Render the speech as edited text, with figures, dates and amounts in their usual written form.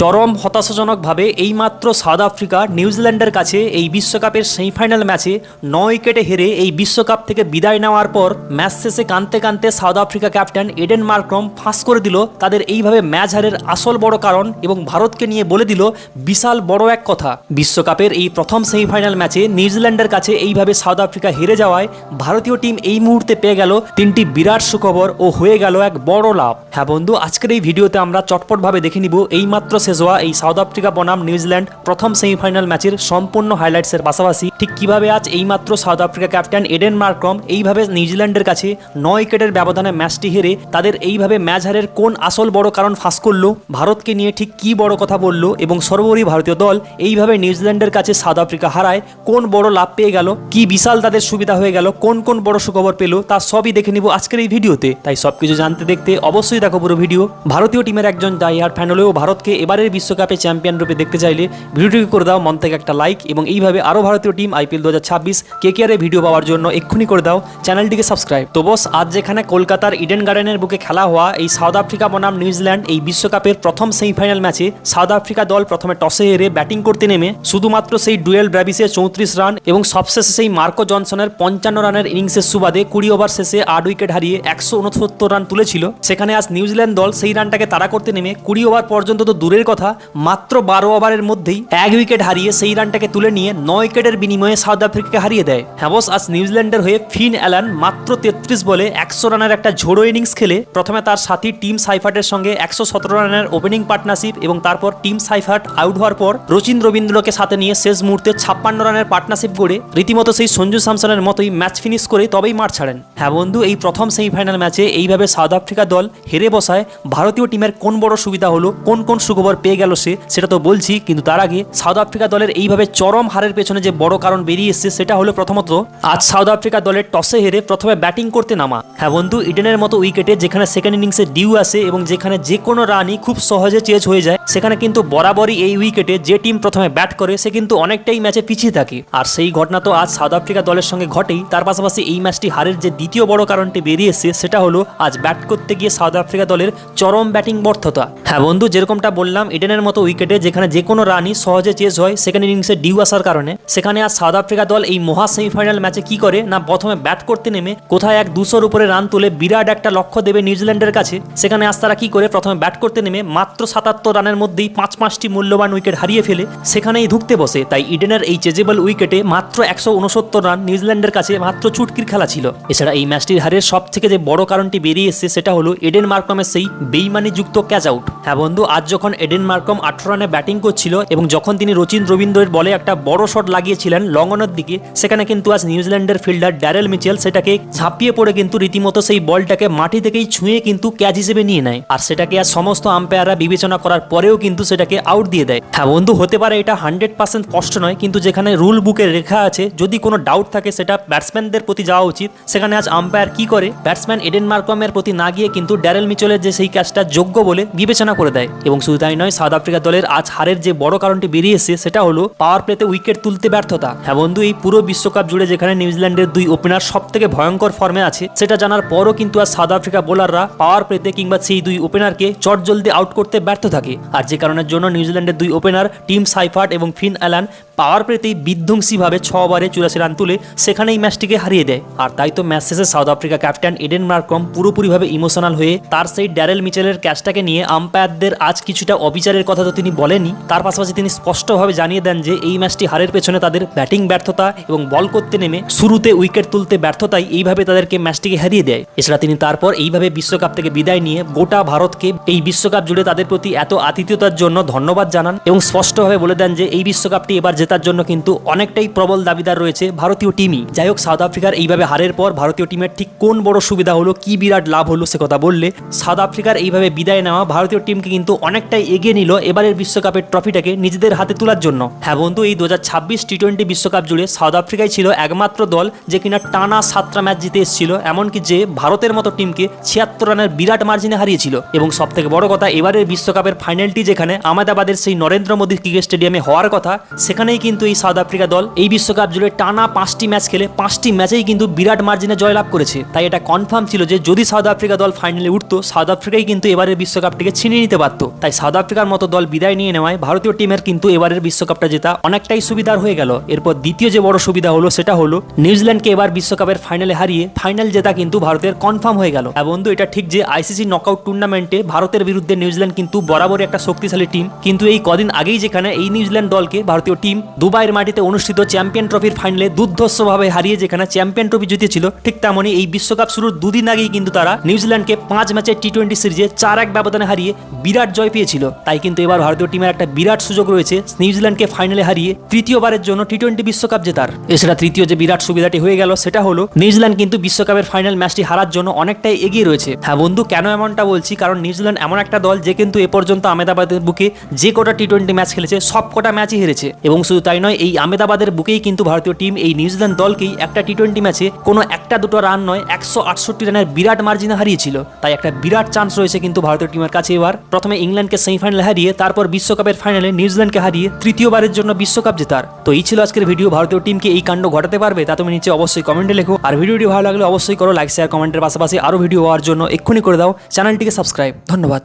চরম হতাশাজনকভাবে এইমাত্র south Africa নিউজিল্যান্ডের কাছে এই বিশ্বকাপের সেমিফাইনাল ম্যাচে 9 উইকেটে হেরে এই বিশ্বকাপ থেকে বিদায় নেওয়ার পর ম্যাচ শেষে কাঁদতে কাঁদতে সাউথ আফ্রিকা ক্যাপ্টেন এডেন মার্ক্রম ফাঁস করে দিল তাদের এইভাবে ম্যাচ হারের আসল বড় কারণ এবং ভারতকে নিয়ে বলে দিল বিশাল বড় এক কথা। বিশ্বকাপের এই প্রথম সেমিফাইনাল ম্যাচে নিউজিল্যান্ডের কাছে এইভাবে সাউথ আফ্রিকা হেরে যাওয়ায় ভারতীয় টিম এই মুহূর্তে পেয়ে গেল তিনটি বিরাট সুখবর ও হয়ে গেল এক বড় লাভ। হ্যাঁ বন্ধু, আজকের এই ভিডিওতে আমরা চটপটভাবে দেখে নিব এইমাত্র শেষ হওয়া এই সাউথ আফ্রিকা বনাম নিউজিল্যান্ড প্রথম সেমিফাইনাল ম্যাচের সম্পূর্ণ হাইলাইটসের পাশাপাশি ঠিক কিভাবে আজ এইমাত্র সাউথ আফ্রিকা ক্যাপ্টেন এডেন মার্ক্রম এইভাবে নিউজিল্যান্ডের কাছে 9 উইকেটের ব্যবধানে ম্যাচটি হেরে তাদের এইভাবে ম্যাচ হারের কোন আসল বড় কারণ ফাঁস করলো, ভারতকে নিয়ে ঠিক কি বড় কথা বললো এবং সর্বোপরি ভারতীয় দল এইভাবে নিউজিল্যান্ডের কাছে সাউথ আফ্রিকা হারায় কোন বড় লাভ পেয়ে গেল, কি বিশাল তাদের সুবিধা হয়ে গেল, কোন কোন বড় সুখবর পেল, তা সবই দেখে নিব আজকের এই ভিডিওতে। তাই সবকিছু জানতে দেখতে অবশ্যই দেখো পুরো ভিডিও। ভারতীয় টিমের একজন ডাইহার্ড ফ্যান হলেও ভারতকে এবারের বিশ্বকাপে চ্যাম্পিয়ন রূপে দেখতে চাইলে ভিডিওটিকে করে দাও মন থেকে একটা লাইক এবং এইভাবে আরও ভারতীয় টিম আইপিএল 2026 কেকেআরের ভিডিও পাওয়ার জন্য এক্ষুনি করে দাও চ্যানেলটিকে সাবস্ক্রাইব। তো বস, আজ যেখানে কলকাতার ইডেন গার্ডেনের বুকে খেলা হওয়া এই সাউথ আফ্রিকা বনাম নিউজিল্যান্ড এই বিশ্বকাপের প্রথম সেমিফাইনাল ম্যাচে সাউথ আফ্রিকা দল প্রথমে টসে হেরে ব্যাটিং করতে নেমে শুধুমাত্র সেই ডুয়েল ব্র্যাভিসের 34 রান এবং সবশেষে সেই মার্কো জনসনের 55 রানের ইনিংসের সুবাদে 20 ওভার শেষে 8 উইকেট হারিয়ে 169 রান তুলেছিল। সেখানে আজ নিউজিল্যান্ড দল সেই রানটাকে তাড়া করতে নেমে 20 ওভার পর্যন্ত তো দূরের কথা, মাত্র 12 ওভারের মধ্যেই 1 উইকেট হারিয়ে সেই রানটাকে তুলে নিয়ে 9 উইকেটের বিনিময়ে সাউথ আফ্রিকাকে হারিয়ে দেয়। হ্যাঁ বস, আজ নিউজিল্যান্ডের হয়ে ফিন অ্যালান মাত্র 33 বলে 100 রানের একটা ঝোড়ো ইনিংস খেলে প্রথমে তার সাথী টিম সাইফার্টের সঙ্গে 117 রানের ওপেনিং পার্টনারশিপ এবং তারপর টিম সাইফার্ট আউট হওয়ার পর রচিন রবীন্দ্রকে সাথে নিয়ে শেষ মুহূর্তে 56 রানের পার্টনারশিপ গড়ে রীতিমতো সেই সঞ্জু স্যামসনের মতোই ম্যাচ ফিনিশ করে তবেই মাঠ ছাড়েন। হ্যাঁ বন্ধু, এই প্রথম সেমিফাইনাল ম্যাচে এইভাবে সাউথ আফ্রিকা দল হেরে বসায় ভারতীয় টিমের কোন বড় সুবিধা হলো, কোন কোন সুখবর পেয়ে গেল সেটা তো বলছি, কিন্তু তার আগে সাউথ আফ্রিকা দলের এইভাবে চরম হারের পেছনে যে বড় কারণ বেরিয়ে এসছে সেটা হলো প্রথমত আজ সাউথ আফ্রিকা দলের টসে হেরে প্রথমে ব্যাটিং করতে নামা। হ্যাঁ বন্ধু, ইডেনের মতো উইকেটে যেখানে সেকেন্ড ইনিংসে ডিউ আসে এবং যেখানে যে কোনো রানই খুব সহজে চেজ হয়ে যায়, সেখানে কিন্তু বরাবরই এই উইকেটে যে টিম প্রথমে ব্যাট করে সে কিন্তু অনেকটাই ম্যাচে পিছিয়ে থাকে। আর সেই ঘটনা তো আজ সাউথ আফ্রিকা দলের সঙ্গে ঘটেই। তার পাশাপাশি এই ম্যাচটি হারের যে দ্বিতীয় বড় কারণটি বেরিয়ে এসছে সেটা হলো আজ ব্যাট করতে গিয়ে সাউথ আফ্রিকা দলের চরম ব্যাটিং ব্যর্থতা। হ্যাঁ বন্ধু, যেরকমটা বললাম ইডেনের মতো উইকেটে যেখানে যে কোনো রানই সহজে চেজ হয় সেকেন্ড ইনিংসে ডিউ আসার কারণে, সেখানে আজ সাউথ আফ্রিকা দল এই মহা সেমিফাইনাল ম্যাচে কি করে না, প্রথমে ব্যাট করতে নেমে কোথায় 200-র উপরে রান তুলে বিরাট একটা লক্ষ্য দেবে নিউজিল্যান্ডের কাছে, সেখানে আজ তারা কি করে প্রথমে ব্যাট করতে নেমে মাত্র 77 রানের মধ্যেই 5টি মূল্যবান উইকেট হারিয়ে ফেলে সেখানেই ধুঁকতে বসে। তাই ইডেনের এই চেজেবল উইকেটে মাত্র 169 রান নিউজিল্যান্ডের কাছে মাত্র চুটকির খেলা ছিল। এছাড়া এই ম্যাচটির হারের সব থেকে যে বড় কারণটি বেরিয়ে এসেছে সেটা হলো এডেন মার্ক্রমের সেই বেইমানিযুক্ত ক্যাচ আউট। হ্যাঁ বন্ধু, আজ যখন এডেন মার্ক্রম 18 রানে ব্যাটিং করছিল এবং যখন তিনি রচিন রবীন্দ্রের বলে একটা বড় শট লাগিয়েছিলেন লং অনের দিকে, সেখানে কিন্তু আজ নিউজিল্যান্ডের ফিল্ডার ড্যারেল মিচেল সেটাকে ঝাঁপিয়ে পড়ে কিন্তু রীতিমতো সেই বলটাকে মাটি থেকেই ছুঁয়ে কিন্তু ক্যাচ হিসেবে নিয়ে নেয় আর সেটাকে আজ সমস্ত আম্পায়াররা বিবেচনা করার পরেও কিন্তু সেটাকে আউট দিয়ে দেয়। হ্যাঁ বন্ধু, হতে পারে এটা 100% স্পষ্ট নয়, কিন্তু যেখানে রুল বুকে লেখা আছে যদি কোনো ডাউট থাকে সেটা ব্যাটসম্যানদের প্রতি যাওয়া উচিত, সেখানে আজ আম্পায়ার কি করে ব্যাটসম্যান এডেন মার্ক্রমের প্রতি না গিয়ে কিন্তু ড্যারেল মিচেলের যে সেই ক্যাচটা যোগ্য বলে বিবেচনা করে দেয়। এবং শুধু তাই নয়, সাউথ আফ্রিকা দলের আজ হারের যে বড় কারণটি বেরিয়ে এসেছে সেটা হলো পাওয়ার প্লেতে উইকেট তুলতে ব্যর্থতা। হ্যাঁ বন্ধু, এই পুরো বিশ্বকাপ জুড়ে যেখানে নিউজিল্যান্ডের 2 ওপেনার সব থেকে ভয়ঙ্কর ফর্মে আছে সেটা জানার পরও কিন্তু আজ সাউথ আফ্রিকা বোলাররা পাওয়ার প্লেতে কিংবা সেই 2 ওপেনারকে চটজলদি আউট করতে ব্যর্থ থাকে। আর যে কারণের জন্য নিউজিল্যান্ডের 2 ওপেনার টিম সাইফার্ট এবং ফিন অ্যালান পাওয়ার প্লেতেই বিধ্বংসীভাবে 6 ওভারে 84 রান তুলে সেখানেই ম্যাচটিকে হারিয়ে দেয়। আর তাই তো ম্যাচ শেষে সাউথ আফ্রিকা ক্যাপ্টেন এডেন মার্ক্রম পুরোপুরিভাবে ইমোশনাল হয়ে তার সেই ড্যারেল মিচেলের ক্যাচটাকে নিয়ে আম্পায়ারদের আজ কিছুটা অবিচারের কথা তো তিনি বলেনি, তার পাশাপাশি তিনি স্পষ্টভাবে জানিয়ে দেন যে এই ম্যাচটি হারের পেছনে তাদের ব্যাটিং ব্যর্থতা এবং বল করতে নেমে শুরুতে উইকেট তুলতে ব্যর্থতাই এইভাবে তাদেরকে ম্যাচটিকে হারিয়ে দেয়। এছাড়া তিনি তারপর এইভাবে বিশ্বকাপ থেকে বিদায় নিয়ে গোটা ভারতকে এই বিশ্বকাপ জুড়ে তাদের প্রতি এত আতিথ্যতার জন্য ধন্যবাদ জানান এবং স্পষ্টভাবে বলে দেন যে এই বিশ্বকাপটি এবার জেতার জন্য কিন্তু অনেকটাই প্রবল দাবিদার রয়েছে ভারতীয় টিমই। যাই হোক, সাউথ আফ্রিকার এইভাবে হারের পর ভারতীয় টিমের ঠিক কোন বড় সুবিধা হলো, কি বিরাট লাভ হলো সে কথা বললে, সাউথ আফ্রিকার এইভাবে বিদায় নেওয়া ভারতীয় টিমকে কিন্তু অনেকটাই এগিয়ে নিল এবারের বিশ্বকাপের ট্রফিটাকে নিজেদের হাতে তোলার জন্য। হ্যাঁ বন্ধু, এই 2026 টি20 বিশ্বকাপ জুড়ে সাউথ আফ্রিকাই ছিল একমাত্র দল যে কিনা টানা 7টা ম্যাচ জিতে এসেছিল, এমনকি যে ভারতের মতো টিমকে 76 রানের বিরাট মার্জিনে হারিয়েছিল। এবং সব থেকে বড় কথা, এবারের বিশ্বকাপের ফাইনালটি যেখানে আহমেদাবাদের সেই নরেন্দ্র মোদী ক্রিকেট স্টেডিয়ামে হওয়ার কথা, সেখানেই কিন্তু এই সাউথ আফ্রিকা দল এই বিশ্বকাপ জুড়ে টানা 5টি ম্যাচ খেলে 5টি ম্যাচেই কিন্তু বিরাট মার্জিনে জয়লাভ করেছে। তাই এটা কনফার্ম ছিল যে যদি সাউথ আফ্রিকা দল ফাইনালে উঠতো, সাউথ আফ্রিকাই কিন্তু এবারের বিশ্বকাপটিকে ছিনিয়ে নিতে পারত। তাই সাউথ আফ্রিকা আফ্রিকার মতো দল বিদায় নিয়ে নেওয়ায় ভারতীয় টিমের কিন্তু এবারের বিশ্বকাপটা জেতা অনেকটাই সুবিধার হয়ে গেল। এরপর দ্বিতীয় যে বড় সুবিধা হলো সেটা হলো নিউজিল্যান্ডকে এবার বিশ্বকাপের ফাইনালে হারিয়ে ফাইনাল জেতা কিন্তু ভারতের কনফার্ম হয়ে গেল। আর বন্ধু, এটা ঠিক যে আইসিসি নকআউট টুর্নামেন্টে ভারতের বিরুদ্ধে নিউজিল্যান্ড কিন্তু বরাবরই একটা শক্তিশালী টিম, কিন্তু এই কদিন আগেই যেখানে এই নিউজিল্যান্ড দলকে ভারতীয় টিম দুবাইয়ের মাটিতে অনুষ্ঠিত চ্যাম্পিয়ন ট্রফির ফাইনালে দুর্ধর্ষভাবে হারিয়ে যেখানে চ্যাম্পিয়ন ট্রফি জিতেছিল, ঠিক তেমনই এই বিশ্বকাপ শুরুর দুদিন আগেই কিন্তু তারা নিউজিল্যান্ডকে 5 ম্যাচের টি-20 সিরিজে 4-1 ব্যবধানে হারিয়ে বিরাট জয় পেয়েছিল। তাই কিন্তু এবার ভারতীয় টিমের একটা বিরাট সুযোগ রয়েছে নিউজিল্যান্ডকে ফাইনালে হারিয়ে তৃতীয়বারের জন্য টি-20 বিশ্বকাপ জেতার। এছাড়া তৃতীয় যে বিরাট সুবিধাটি হয়ে গেল সেটা হলো নিউজিল্যান্ড কিন্তু বিশ্বকাপের ফাইনাল ম্যাচটি হারার জন্য অনেকটাই এগিয়ে রয়েছে। হ্যাঁ বন্ধু, কেন এমনটা বলছি, কারণ নিউজিল্যান্ড এমন একটা দল যে কিন্তু এ পর্যন্ত আহমেদাবাদের বুকে যে কটা টি-20 ম্যাচ খেলেছে সব কটা ম্যাচই হেরেছে। এবং শুধু তাই নয়, এই আহমেদাবাদের বুকেই কিন্তু ভারতীয় টিম এই নিউজিল্যান্ড দলকেই একটা টি-20 ম্যাচে কোনো একটা দুটো রান নয় 168 রানের বিরাট মার্জিনে হারিয়েছিল। তাই একটা বিরাট চান্স রয়েছে কিন্তু ভারতীয় টিমের কাছে এবার প্রথমে ইংল্যান্ডকে সেমিফাইনালে হারিয়ে তারপর বিশ্বকাপের ফাইনালে নিউজিল্যান্ডকে হারিয়ে তৃতীয়বারের জন্য বিশ্বকাপ জেতার। তো এই ছিল আজকের ভিডিও। ভারতীয় টিমকে এই কাণ্ড ঘটাতে পারবে তা তুমি নিচে অবশ্যই কমেন্টে লেখো। আর ভিডিওটি ভালো লাগলে অবশ্যই করো লাইক, শেয়ার, কমেন্টের পাশাপাশি আরও ভিডিও হওয়ার জন্য এক্ষুনি করে দাও চ্যানেলটিকে সাবস্ক্রাইব। ধন্যবাদ।